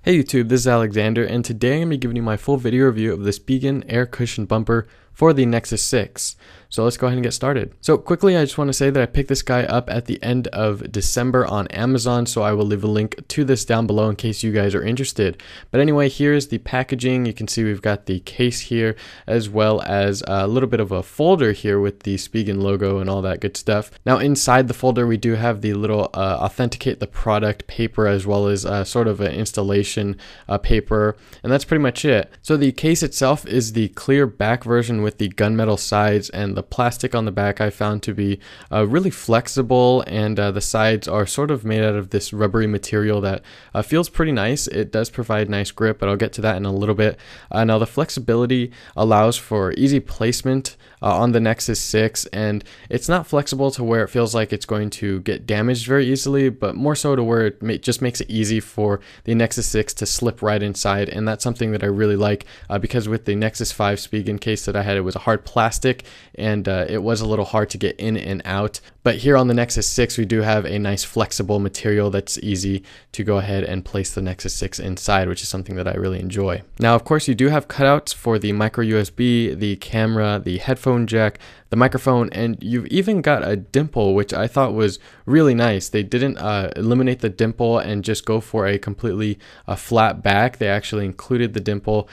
Hey YouTube, this is Alexander, and today I'm going to be giving you my full video review of the Spigen air cushion bumper for the Nexus 6. So let's go ahead and get started. So quickly, I just want to say that I picked this guy up at the end of December on Amazon, so I will leave a link to this down below in case you guys are interested. But anyway, here's the packaging. You can see we've got the case here, as well as a little bit of a folder here with the Spigen logo and all that good stuff. Now inside the folder, we do have the little authenticate the product paper, as well as sort of an installation paper, and that's pretty much it. So the case itself is the clear back version with the gunmetal sides, and the plastic on the back I found to be really flexible, and the sides are sort of made out of this rubbery material that feels pretty nice. It does provide nice grip, but I'll get to that in a little bit. Now the flexibility allows for easy placement on the Nexus 6, and it's not flexible to where it feels like it's going to get damaged very easily, but more so to where it just makes it easy for the Nexus 6 to slip right inside, and that's something that I really like because with the Nexus 5 Spigen case that I had, it was a hard plastic, and it was a little hard to get in and out. But here on the Nexus 6, we do have a nice flexible material that's easy to go ahead and place the Nexus 6 inside, which is something that I really enjoy. Now, of course, you do have cutouts for the micro USB, the camera, the headphone jack, the microphone, and you've even got a dimple, which I thought was really nice. They didn't eliminate the dimple and just go for a completely flat back. They actually included the dimple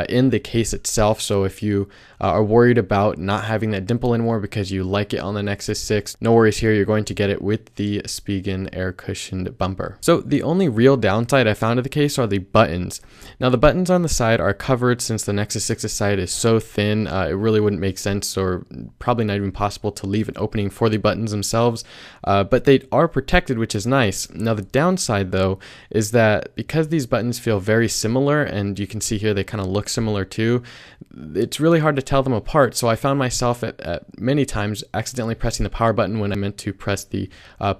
in the case itself. So if you are worried about not having that dimple anymore because you like it on the Nexus 6, no worries here. You're going to get it with the Spigen air cushioned bumper. So the only real downside I found of the case are the buttons. Now the buttons on the side are covered since the Nexus 6's side is so thin. It really wouldn't make sense, or probably not even possible, to leave an opening for the buttons themselves, but they are protected, which is nice. Now the downside though is that because these buttons feel very similar, and you can see here they kind of look similar too, it's really hard to tell them apart. So I found myself at many times accidentally pressing the power button when I meant to press the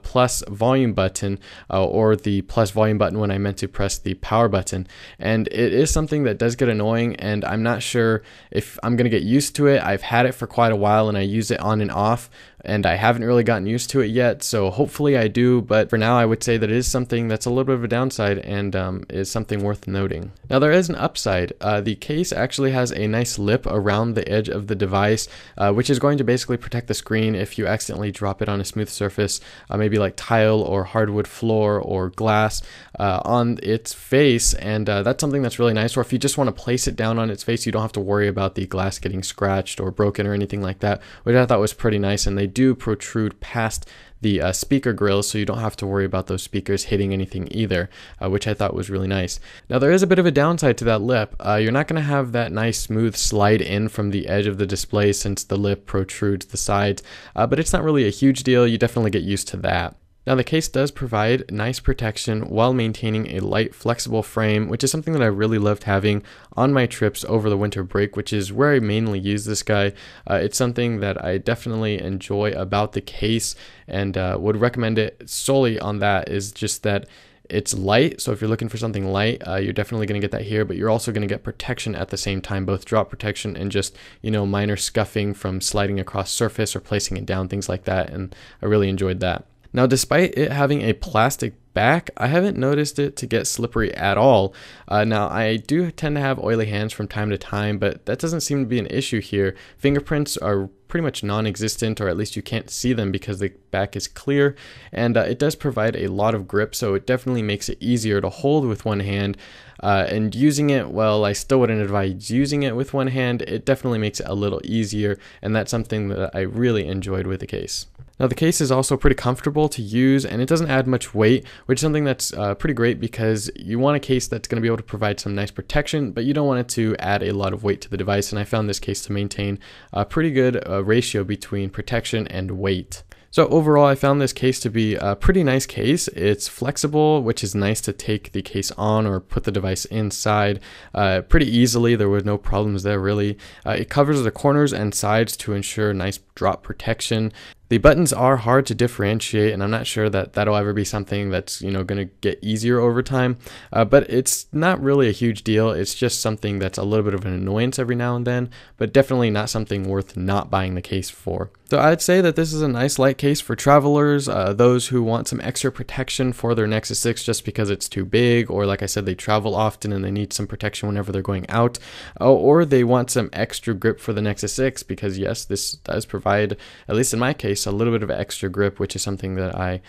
plus volume button, or the plus volume button when I meant to press the power button, and it is something that does get annoying, and I'm not sure if I'm gonna get used to it. I've had it for quite a while and I use it on and off, and I haven't really gotten used to it yet, so hopefully I do. But for now, I would say that it is something that's a little bit of a downside, and is something worth noting. Now there is an upside. The case actually has a nice lip around the edge of the device, which is going to basically protect the screen if you accidentally drop it on a smooth surface, maybe like tile or hardwood floor or glass on its face, and that's something that's really nice. Or if you just want to place it down on its face, you don't have to worry about the glass getting scratched or broken or anything like that, which I thought was pretty nice. And they do protrude past the speaker grills, so you don't have to worry about those speakers hitting anything either, which I thought was really nice. Now there is a bit of a downside to that lip. You're not going to have that nice smooth slide in from the edge of the display since the lip protrudes the sides, but it's not really a huge deal. You definitely get used to that. Now the case does provide nice protection while maintaining a light, flexible frame, which is something that I really loved having on my trips over the winter break, which is where I mainly use this guy. It's something that I definitely enjoy about the case, and would recommend it solely on that, is just that it's light. So if you're looking for something light, you're definitely going to get that here, but you're also going to get protection at the same time, both drop protection and just, minor scuffing from sliding across surface or placing it down, things like that, and I really enjoyed that. Now, despite it having a plastic back, I haven't noticed it to get slippery at all. Now, I do tend to have oily hands from time to time, but that doesn't seem to be an issue here. Fingerprints are pretty much non-existent, or at least you can't see them because the back is clear, and it does provide a lot of grip, so it definitely makes it easier to hold with one hand. And using it, well, I still wouldn't advise using it with one hand. It definitely makes it a little easier, and that's something that I really enjoyed with the case. Now the case is also pretty comfortable to use, and it doesn't add much weight, which is something that's pretty great because you want a case that's going to be able to provide some nice protection, but you don't want it to add a lot of weight to the device, and I found this case to maintain a pretty good ratio between protection and weight. So overall, I found this case to be a pretty nice case. It's flexible, which is nice to take the case on or put the device inside pretty easily. There were no problems there really. It covers the corners and sides to ensure nice drop protection. The buttons are hard to differentiate, and I'm not sure that that'll ever be something that's, going to get easier over time, but it's not really a huge deal. It's just something that's a little bit of an annoyance every now and then, but definitely not something worth not buying the case for. So I'd say that this is a nice light case for travelers, those who want some extra protection for their Nexus 6 just because it's too big, or like I said, they travel often and they need some protection whenever they're going out, or they want some extra grip for the Nexus 6 because yes, this does provide, at least in my case, a little bit of extra grip, which is something that I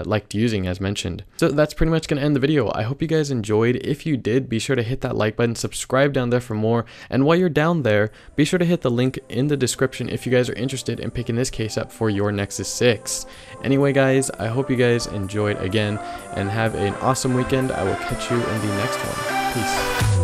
liked using as mentioned. So that's pretty much going to end the video. I hope you guys enjoyed. If you did, be sure to hit that like button, subscribe down there for more, and while you're down there, be sure to hit the link in the description if you guys are interested in picking this case up for your Nexus 6. Anyway guys, I hope you guys enjoyed again, and have an awesome weekend. I will catch you in the next one. Peace.